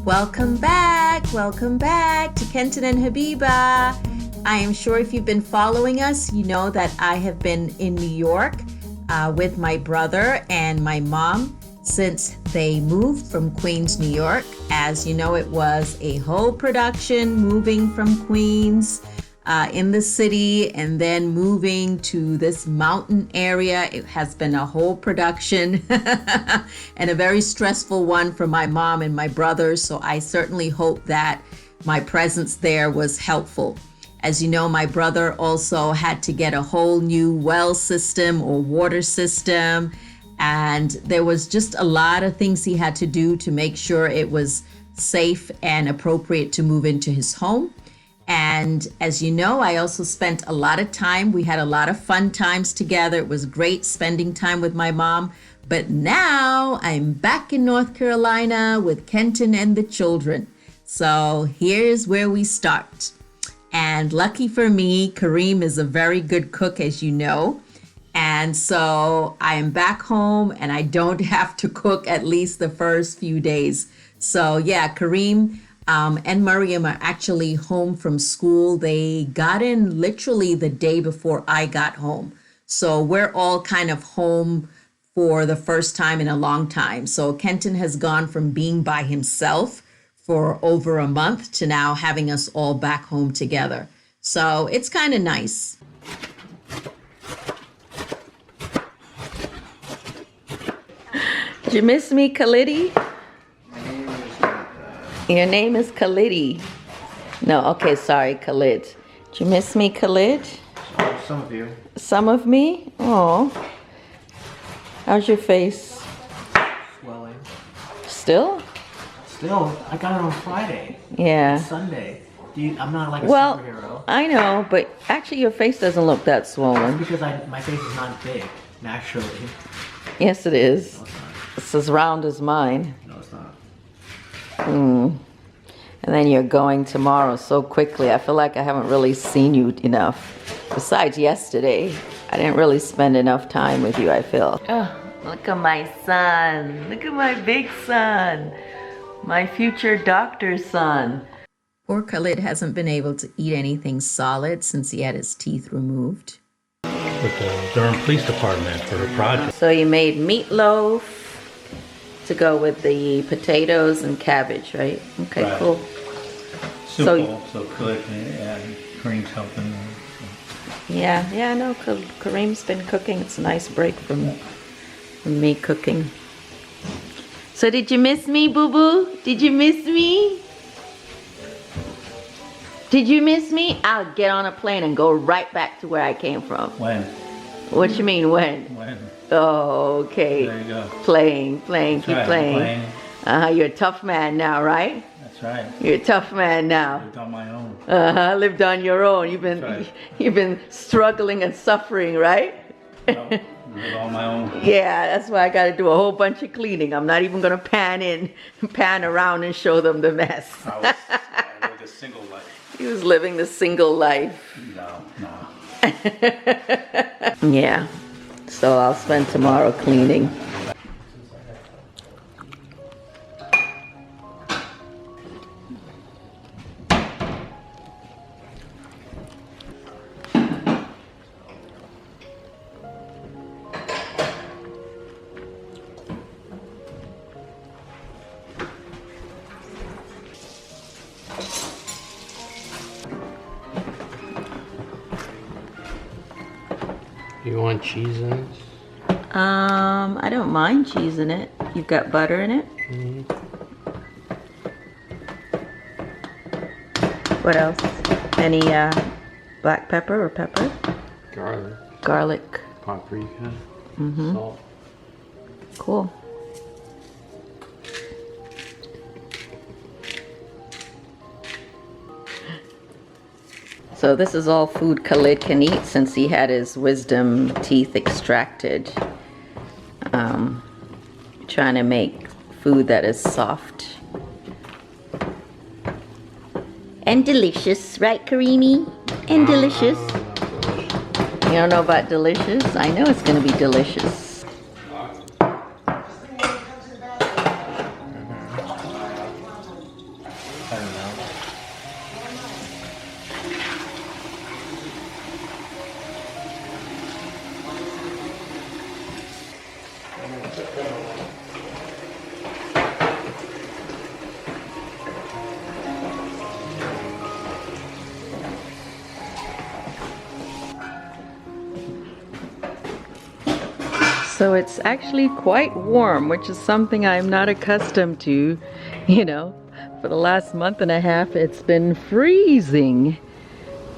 Welcome back to Kenton and Habiba. I am sure if you've been following us, you know that I have been in New York with my brother and my mom since they moved from Queens, New York. As you know, it was a whole production moving from Queens in the city and then moving to this mountain area. It has been a whole production and a very stressful one for my mom and my brother. So I certainly hope that my presence there was helpful. As you know, my brother also had to get a whole new well system or water system. And there was just a lot of things he had to do to make sure it was safe and appropriate to move into his home. And as you know, I also spent a lot of time. We had a lot of fun times together. It was great spending time with my mom. But now I'm back in North Carolina with Kenton and the children. So here's where we start. And lucky for me, Kareem is a very good cook, as you know. And so I am back home and I don't have to cook at least the first few days. So yeah, Kareem and Mariam are actually home from school. They got in literally the day before I got home. So we're all kind of home for the first time in a long time. So Kenton has gone from being by himself for over a month to now having us all back home together. So it's kind of nice. Did you miss me, Khalidi? Your name is Khalidi. No, okay, sorry, Khalid. Did you miss me, Khalid? Some of you. Some of me? Oh. How's your face? Swelling. Still? Still, I got it on Friday. Yeah. It's Sunday. I'm not like a Well, superhero. I know, but actually your face doesn't look that swollen. It's because my face is not big, naturally. Yes, it is. No, it's not. It's as round as mine. No, it's not. And then you're going tomorrow so quickly. I feel like I haven't really seen you enough. Besides yesterday, I didn't really spend enough time with you, I feel. Oh, look at my son. Look at my big son. My future doctor's son. Poor Khalid hasn't been able to eat anything solid since he had his teeth removed. With the Durham Police Department for the project. So you made meatloaf to go with the potatoes and cabbage, right? Okay, Right. cool. Simple, so quick, and Kareem's helping. Yeah, I know Kareem's been cooking. It's a nice break from me cooking. So did you miss me, boo-boo? Did you miss me? Did you miss me? I'll get on a plane and go right back to where I came from. When? What you mean, when? When? Oh, okay. There you go. Playing, keep right, playing. You're a tough man now, right? That's right. You're a tough man now. Lived on my own. Lived on your own. Right. You've been struggling and suffering, right? No, lived on my own. Yeah, that's why I got to do a whole bunch of cleaning. I'm not even gonna pan around and show them the mess. I lived a single life. He was living the single life. No. Yeah. So I'll spend tomorrow cleaning. You want cheese in it? I don't mind cheese in it. You've got butter in it? Mm-hmm. What else? Any black pepper or pepper? Garlic. Garlic. Paprika. Mm-hmm. Salt. Cool. So this is all food Khalid can eat since he had his wisdom teeth extracted. Trying to make food that is soft and delicious, right, Kareemi? And delicious. You don't know about delicious? I know it's gonna be delicious. So it's actually quite warm, which is something I'm not accustomed to. You know, for the last month and a half, it's been freezing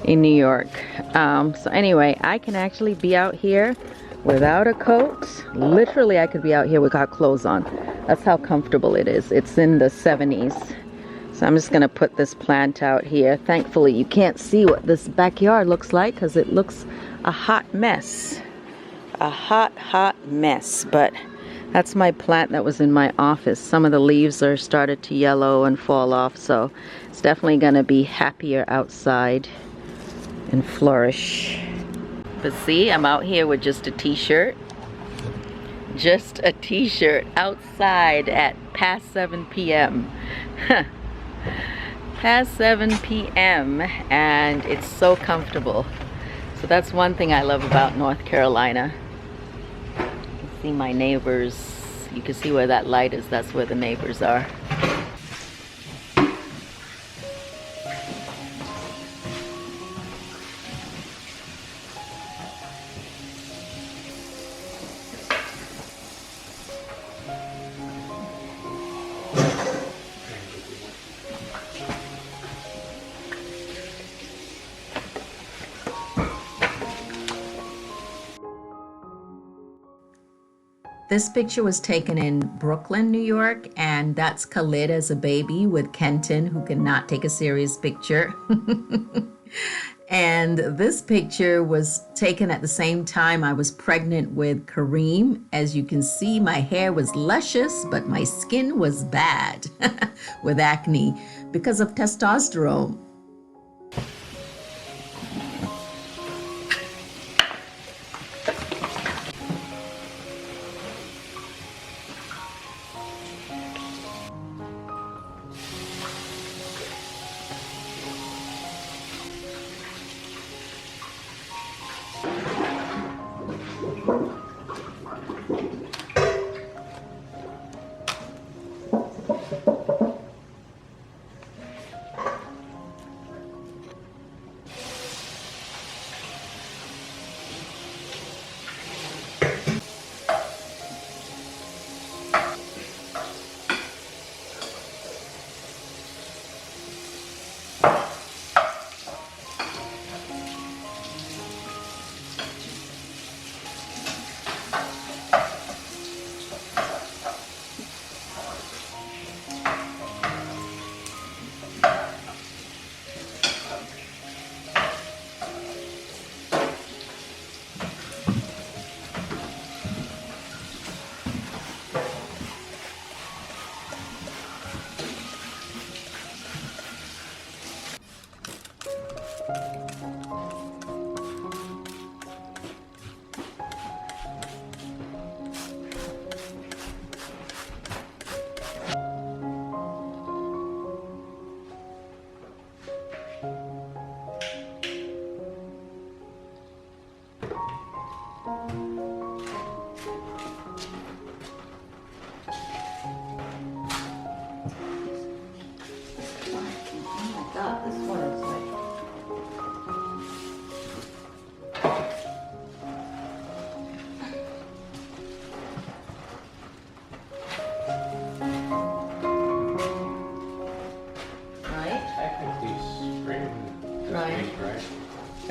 in New York. So anyway, I can actually be out here without a coat. Literally, I could be out here without clothes on. That's how comfortable it is. It's in the 70s. So I'm just gonna put this plant out here. Thankfully, you can't see what this backyard looks like because it looks a hot mess. A hot mess. But that's my plant that was in my office. Some of the leaves are started to yellow and fall off, so it's definitely gonna be happier outside and flourish. But see, I'm out here with just a t-shirt. Just a t-shirt outside at past 7 p.m. Past 7 p.m. and it's so comfortable. So that's one thing I love about North Carolina. You can see my neighbors. You can see where that light is. That's where the neighbors are. This picture was taken in Brooklyn, New York, and that's Khalid as a baby with Kenton, who cannot take a serious picture. And this picture was taken at the same time I was pregnant with Kareem. As you can see, my hair was luscious, but my skin was bad with acne because of testosterone.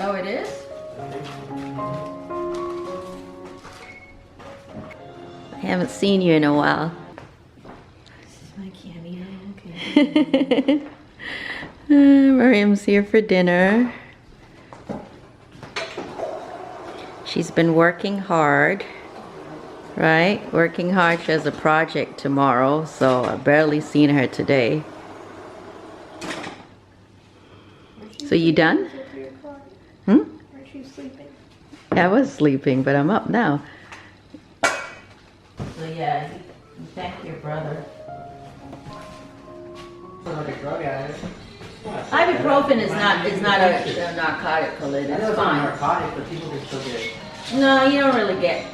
Oh, it is? I haven't seen you in a while. I can't eat. Okay. Miriam's here for dinner. She's been working hard, right? Working hard. She has a project tomorrow, so I've barely seen her today. So you done? Hmm? Aren't you sleeping? I was sleeping, but I'm up now. So yeah, you thank your brother. Ibuprofen is not a narcotic, Khalid. I know It's it's not fine. narcotic, but people can still get. No, you don't really get.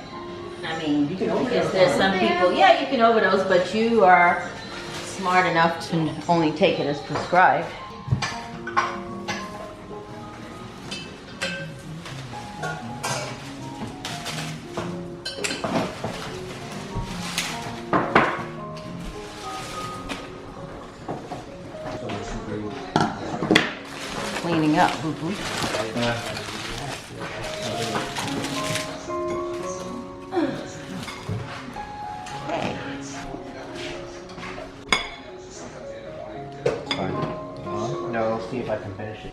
I mean, You can because overdose there's on some it. people. Yeah, you can overdose, but you are smart enough to only take it as prescribed. warming up, boo-boo. No, see if I can finish it.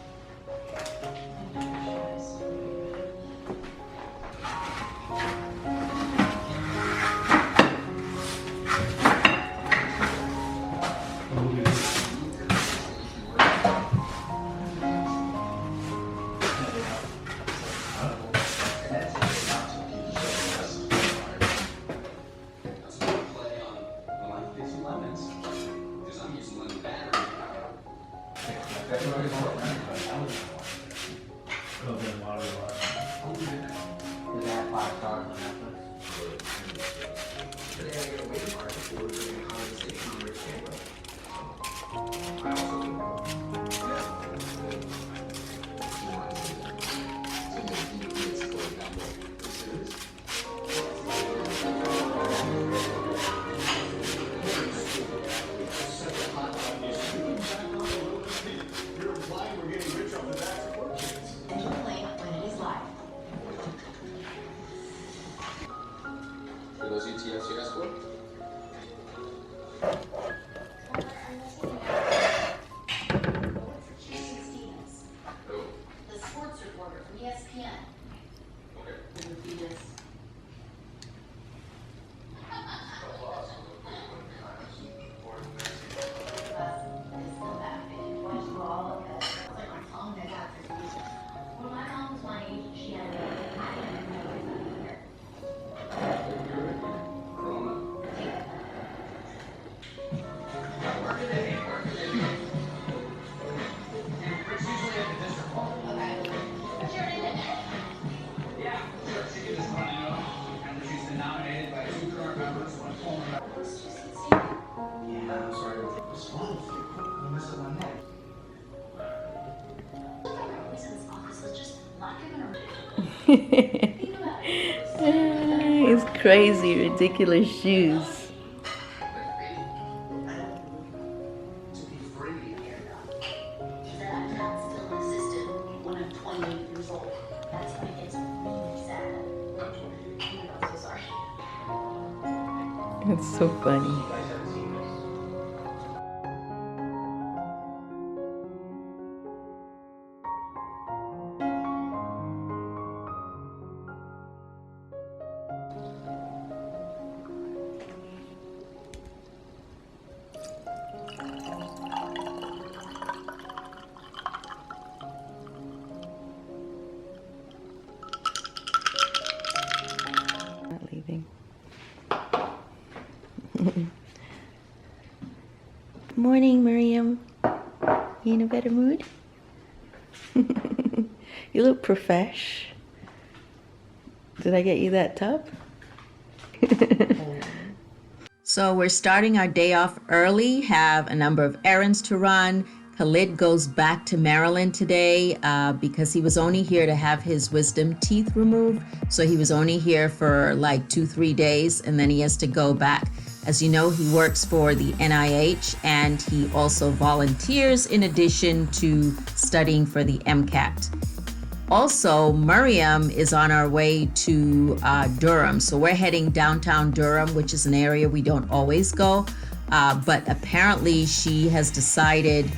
It's crazy, ridiculous shoes. It's so funny. Not leaving. Morning, Miriam. You in a better mood? You look profesh. Did I get you that tub? So we're starting our day off early, have a number of errands to run. Khalid goes back to Maryland today because he was only here to have his wisdom teeth removed. So he was only here for like 2-3 days, and then he has to go back. As you know, he works for the NIH, and he also volunteers in addition to studying for the MCAT. Also, Miriam is on our way to Durham. So we're heading downtown Durham, which is an area we don't always go. But apparently she has decided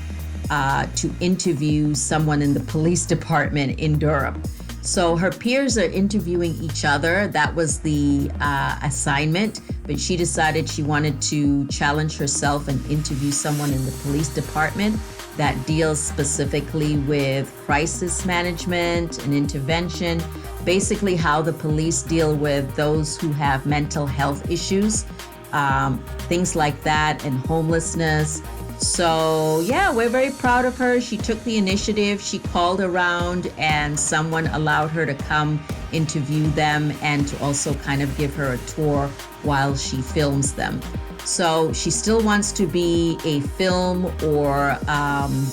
to interview someone in the police department in Durham. So her peers are interviewing each other. That was the assignment, but she decided she wanted to challenge herself and interview someone in the police department that deals specifically with crisis management and intervention, basically how the police deal with those who have mental health issues, things like that, and homelessness. So yeah, we're very proud of her. She took the initiative. She called around and someone allowed her to come interview them and to also kind of give her a tour while she films them. So she still wants to be a film or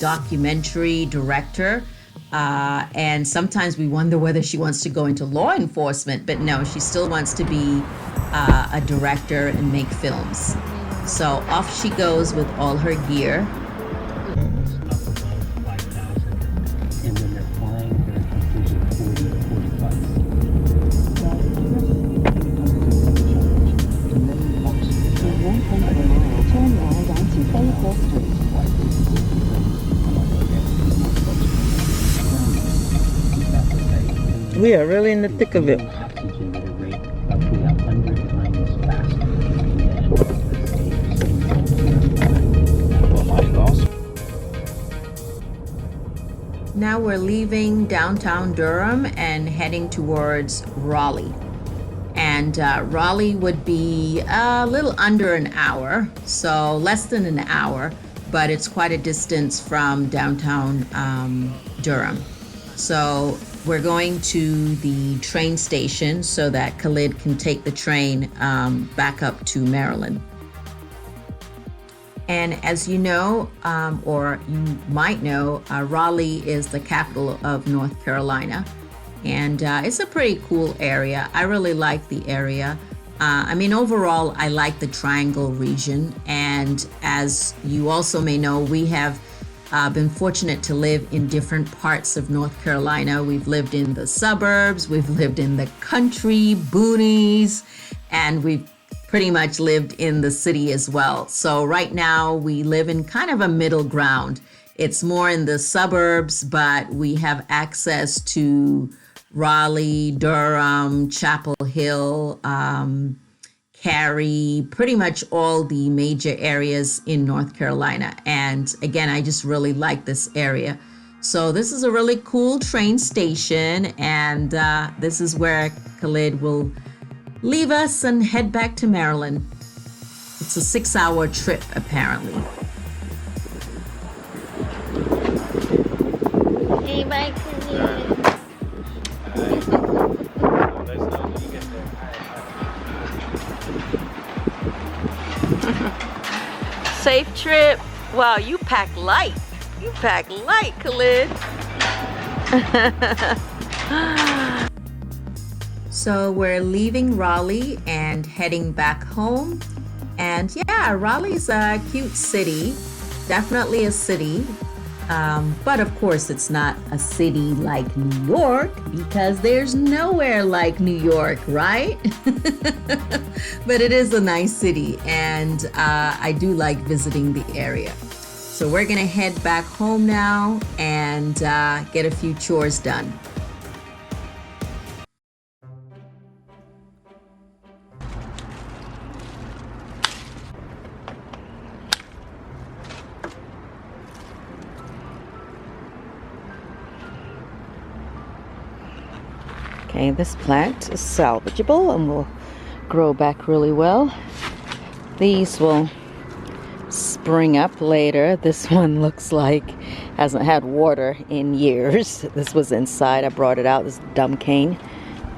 documentary director. And sometimes we wonder whether she wants to go into law enforcement, but no, she still wants to be a director and make films. So off she goes with all her gear. And then we are really in the thick of it. Oxygen at a rate roughly 100 times faster than Now we're leaving downtown Durham and heading towards Raleigh. And Raleigh would be a little under an hour, so less than an hour, but it's quite a distance from downtown Durham. So we're going to the train station so that Khalid can take the train back up to Maryland. And as you know, or you might know, Raleigh is the capital of North Carolina. And it's a pretty cool area. I really like the area. I mean, overall, I like the Triangle region. And as you also may know, we have been fortunate to live in different parts of North Carolina. We've lived in the suburbs, we've lived in the country, boonies, and we've pretty much lived in the city as well. So right now we live in kind of a middle ground. It's more in the suburbs, but we have access to Raleigh, Durham, Chapel Hill, Cary, pretty much all the major areas in North Carolina. And again, I just really like this area. So this is a really cool train station, and this is where Khalid will leave us and head back to Maryland. It's a 6-hour trip, apparently. Hey, bye, Khalid. Safe trip. Wow, you pack light. You pack light, Khalid. So we're leaving Raleigh and heading back home. And yeah, Raleigh's a cute city. Definitely a city. But of course, it's not a city like New York, because there's nowhere like New York, right? But it is a nice city, and I do like visiting the area. So we're gonna head back home now and get a few chores done. Okay, this plant is salvageable and will grow back really well. These will spring up later. This one looks like hasn't had water in years. This was inside. I brought it out, this dumb cane.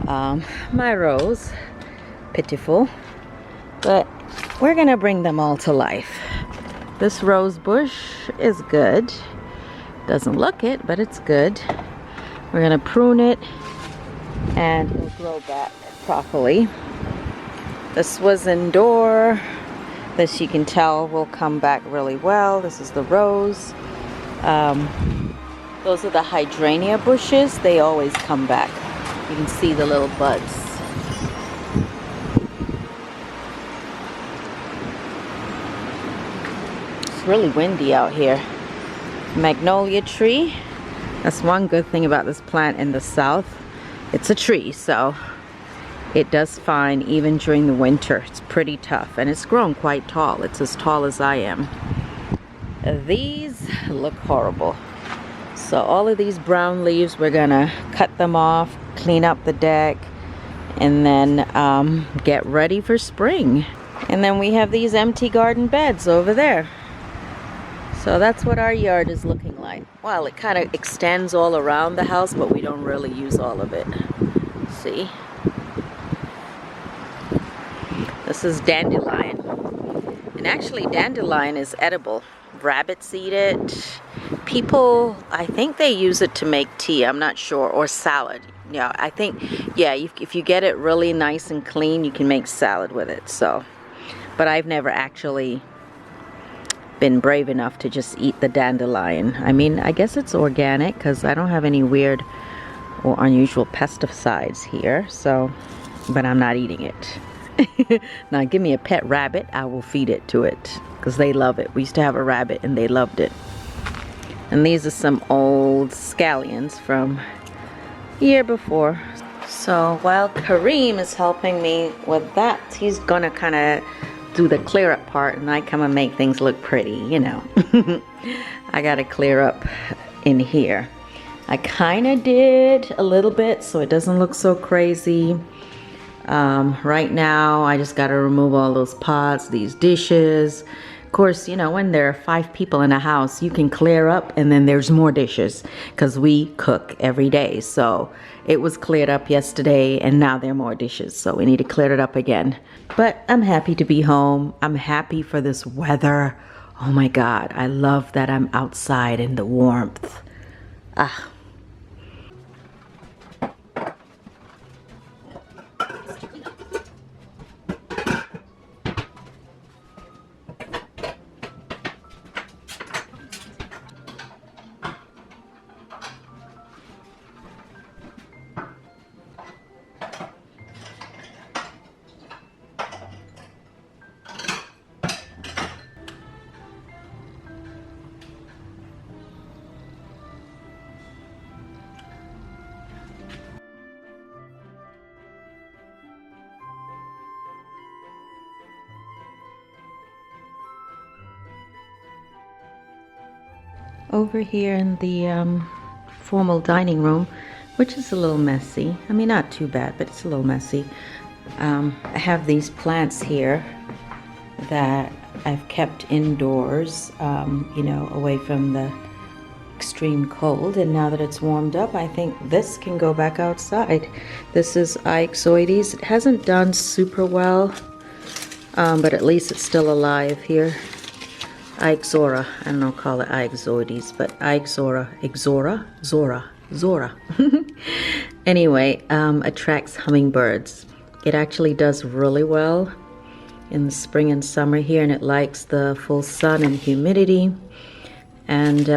My rose, pitiful, but we're gonna bring them all to life. This rose bush is good. Doesn't look it, but it's good. We're gonna prune it and it'll grow back properly. This was indoor. This, you can tell, will come back really well. This is the rose. Those are the hydrangea bushes. They always come back. You can see the little buds. It's really windy out here. Magnolia tree. That's one good thing about this plant in the south. It's a tree, so it does fine even during the winter. It's pretty tough, and it's grown quite tall. It's as tall as I am. These look horrible. So all of these brown leaves, we're gonna cut them off, clean up the deck, and then get ready for spring. And then we have these empty garden beds over there. So that's what our yard is looking like. Well, it kind of extends all around the house, but we don't really use all of it. See? This is dandelion. And actually, dandelion is edible. Rabbits eat it. People, I think they use it to make tea. I'm not sure. Or salad. Yeah, I think, yeah, if you get it really nice and clean, you can make salad with it. So, but I've never actually been brave enough to just eat the dandelion. I mean, I guess it's organic because I don't have any weird or unusual pesticides here, so, but I'm not eating it. Now give me a pet rabbit, I will feed it to it because they love it. We used to have a rabbit and they loved it. And these are some old scallions from year before. So while Kareem is helping me with that, he's gonna kind of do the clear up part, and I come and make things look pretty, you know. I gotta clear up in here. I kind of did a little bit so it doesn't look so crazy. Right now I just got to remove all those pots, these dishes. Of course, you know, when there are 5 people in a house, you can clear up and then there's more dishes because we cook every day. So it was cleared up yesterday and now there are more dishes, so we need to clear it up again. But I'm happy to be home. I'm happy for this weather. Oh my God, I love that I'm outside in the warmth. Ah. Over here in the formal dining room, which is a little messy. I mean, not too bad, but it's a little messy. I have these plants here that I've kept indoors, you know, away from the extreme cold. And now that it's warmed up, I think this can go back outside. This is Ixoides. It hasn't done super well, but at least it's still alive here. Ixora, I don't know, call it Ixoides, but Zora. Anyway, attracts hummingbirds. It actually does really well in the spring and summer here, and it likes the full sun and humidity. And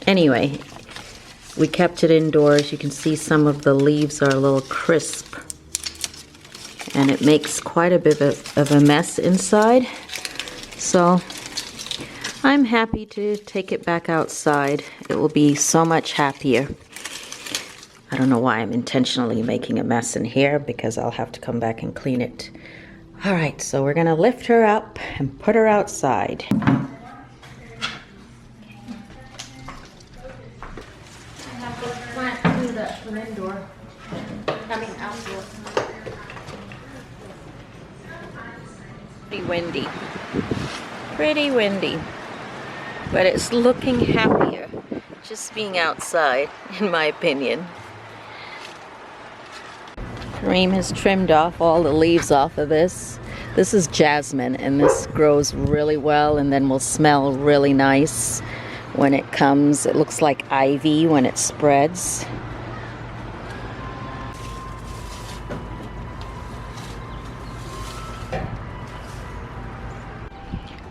anyway, we kept it indoors. You can see some of the leaves are a little crisp, and it makes quite a bit of a mess inside. So I'm happy to take it back outside. It will be so much happier. I don't know why I'm intentionally making a mess in here, because I'll have to come back and clean it. All right, so we're gonna lift her up and put her outside. Pretty windy. Pretty windy. But it's looking happier just being outside, in my opinion. Kareem has trimmed off all the leaves off of this. This is jasmine, and this grows really well and then will smell really nice when it comes. It looks like ivy when it spreads.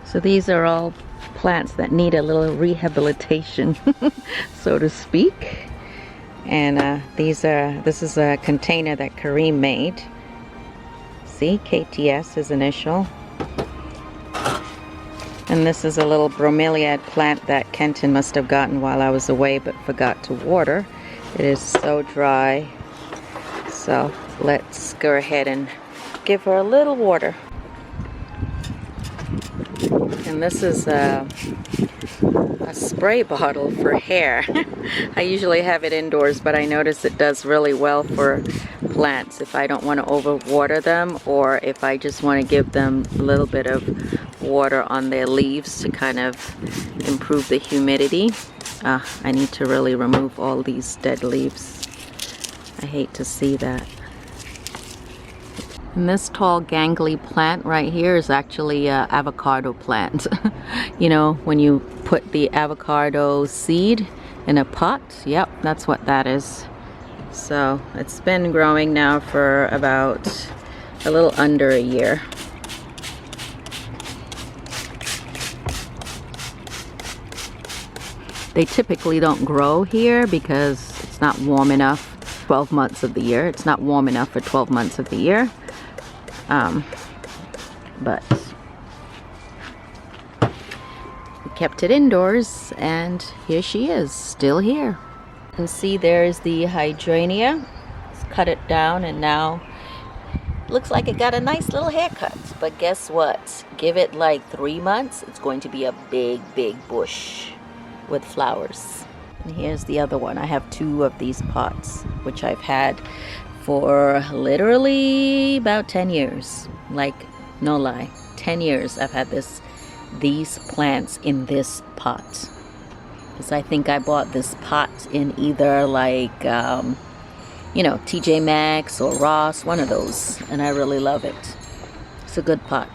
So these are all plants that need a little rehabilitation, so to speak. And this is a container that Kareem made. See, KTS, his initial. And this is a little bromeliad plant that Kenton must have gotten while I was away but forgot to water. It is so dry. So let's go ahead and give her a little water. And this is a spray bottle for hair. I usually have it indoors, but I notice it does really well for plants if I don't want to overwater them, or if I just want to give them a little bit of water on their leaves to kind of improve the humidity. I need to really remove all these dead leaves. I hate to see that. And this tall gangly plant right here is actually an avocado plant. You know, when you put the avocado seed in a pot, yep, that's what that is. So it's been growing now for about a little under a year. They typically don't grow here because it's not warm enough 12 months of the year. It's not warm enough for 12 months of the year. But we kept it indoors, and here she is, still here. And see, there's the hydrangea. Let's cut it down, and now looks like it got a nice little haircut. But guess what? Give it like 3 months, it's going to be a big, big bush with flowers. And here's the other one. I have 2 of these pots, which I've had for literally about 10 years. Like, no lie, 10 years I've had these plants in this pot. Because I think I bought this pot in either like, you know, TJ Maxx or Ross, one of those. And I really love it. It's a good pot.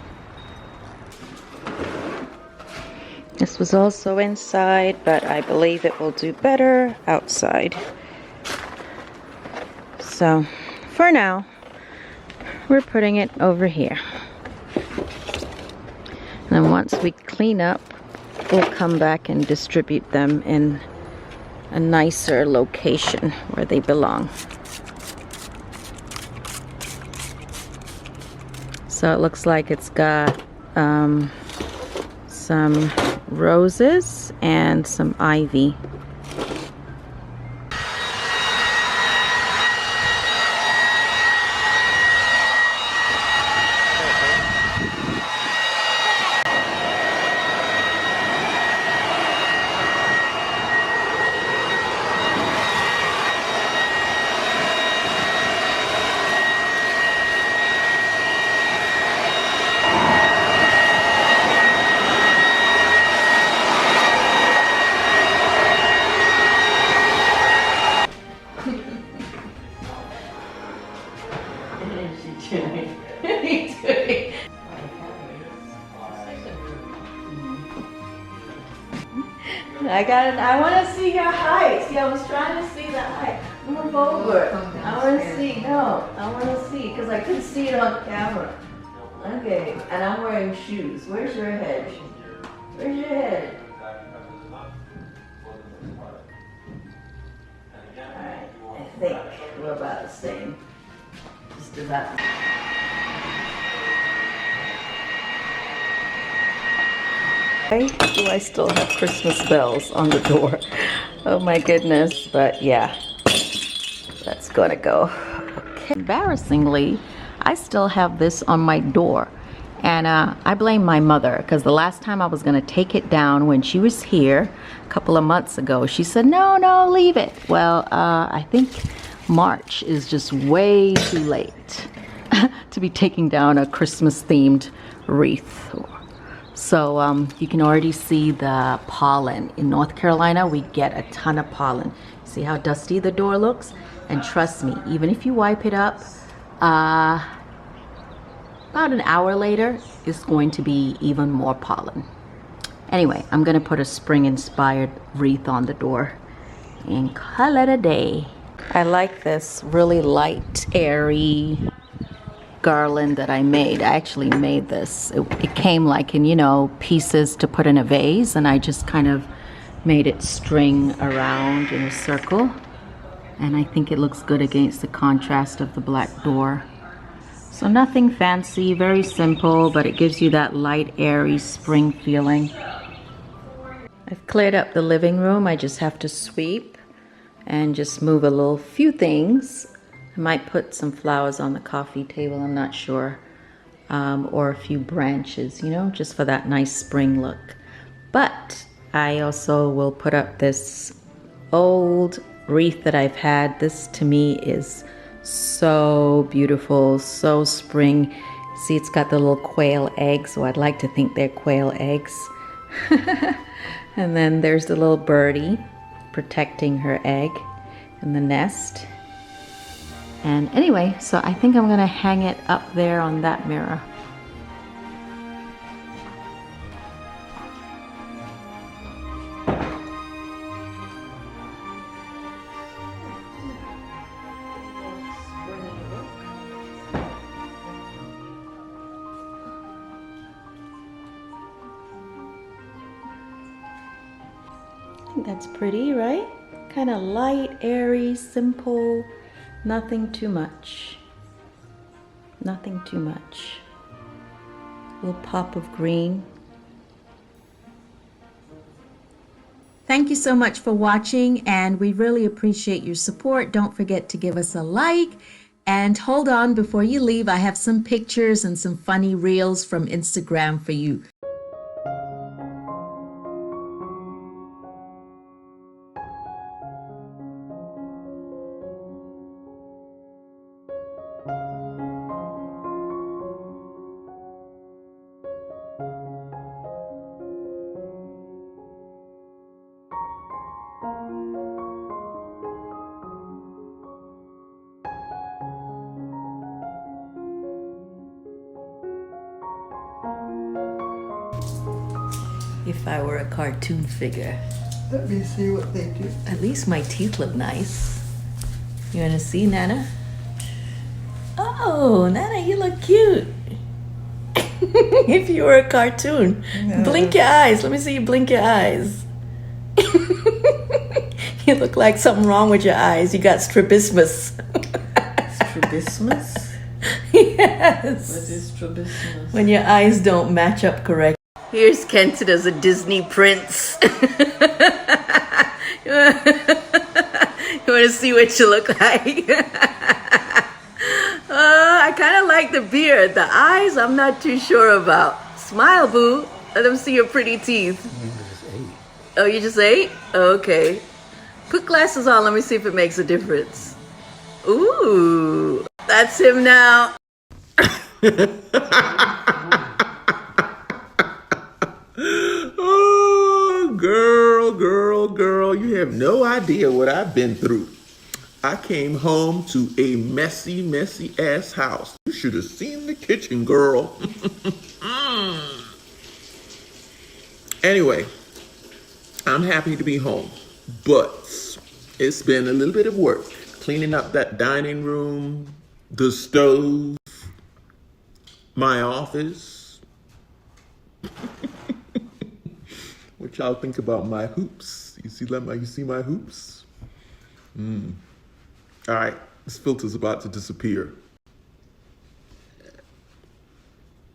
This was also inside, but I believe it will do better outside. So, for now, we're putting it over here. And then once we clean up, we'll come back and distribute them in a nicer location where they belong. So it looks like it's got some roses and some ivy. I want to see your height. See, I was trying to see the height. Move over. I want to see. No, I want to see because I couldn't see it on camera. Okay, and I'm wearing shoes. Where's your head? Where's your head? Alright, I think we're about the same. Just about. Do I still have Christmas bells on the door? Oh my goodness, but yeah, that's gonna go. Okay. Embarrassingly, I still have this on my door, and I blame my mother because the last time I was gonna take it down when she was here a couple of months ago, she said, no, leave it. Well, I think March is just way too late to be taking down a Christmas themed wreath. So you can already see the pollen. In North Carolina, we get a ton of pollen. See how dusty the door looks? And trust me, even if you wipe it up, about an hour later, it's going to be even more pollen. Anyway, I'm gonna put a spring-inspired wreath on the door and call it a day. I like this really light, airy garland that I made. I actually made this. It came like in, you know, pieces to put in a vase, and I just kind of made it string around in a circle. And I think it looks good against the contrast of the black door. So nothing fancy, very simple, but it gives you that light, airy spring feeling. I've cleared up the living room. I just have to sweep and just move a few things. I might put some flowers on the coffee table, I'm not sure. Or a few branches, you know, just for that nice spring look. But I also will put up this old wreath that I've had. This to me is so beautiful, so spring. See, it's got the little quail eggs, so I'd like to think they're quail eggs. And then there's the little birdie protecting her egg in the nest. And anyway, so I think I'm gonna hang it up there on that mirror. I think that's pretty, right? Kind of light, airy, simple. Nothing too much. Nothing too much. A little pop of green. Thank you so much for watching, and we really appreciate your support. Don't forget to give us a like. And hold on, before you leave, I have some pictures and some funny reels from Instagram for you. If I were a cartoon figure. Let me see what they do. At least my teeth look nice. You wanna see, Nana? Oh, Nana, you look cute. If you were a cartoon. Yeah. Blink your eyes. Let me see you blink your eyes. You look like something wrong with your eyes. You got strabismus. Strabismus? Yes. What is strabismus? When your eyes don't match up correct. Here's Kenton as a Disney prince. You want to see what you look like? I kind of like the beard. The eyes, I'm not too sure about. Smile, boo. Let them see your pretty teeth. Oh, you just ate? Okay. Put glasses on. Let me see if it makes a difference. Ooh, that's him now. Oh, girl, you have no idea what I've been through. I came home to a messy ass house. You should have seen the kitchen, girl. Anyway, I'm happy to be home, but it's been a little bit of work. Cleaning up that dining room, the stove, my office. What y'all think about my hoops? You see my hoops? All right, this filter's about to disappear.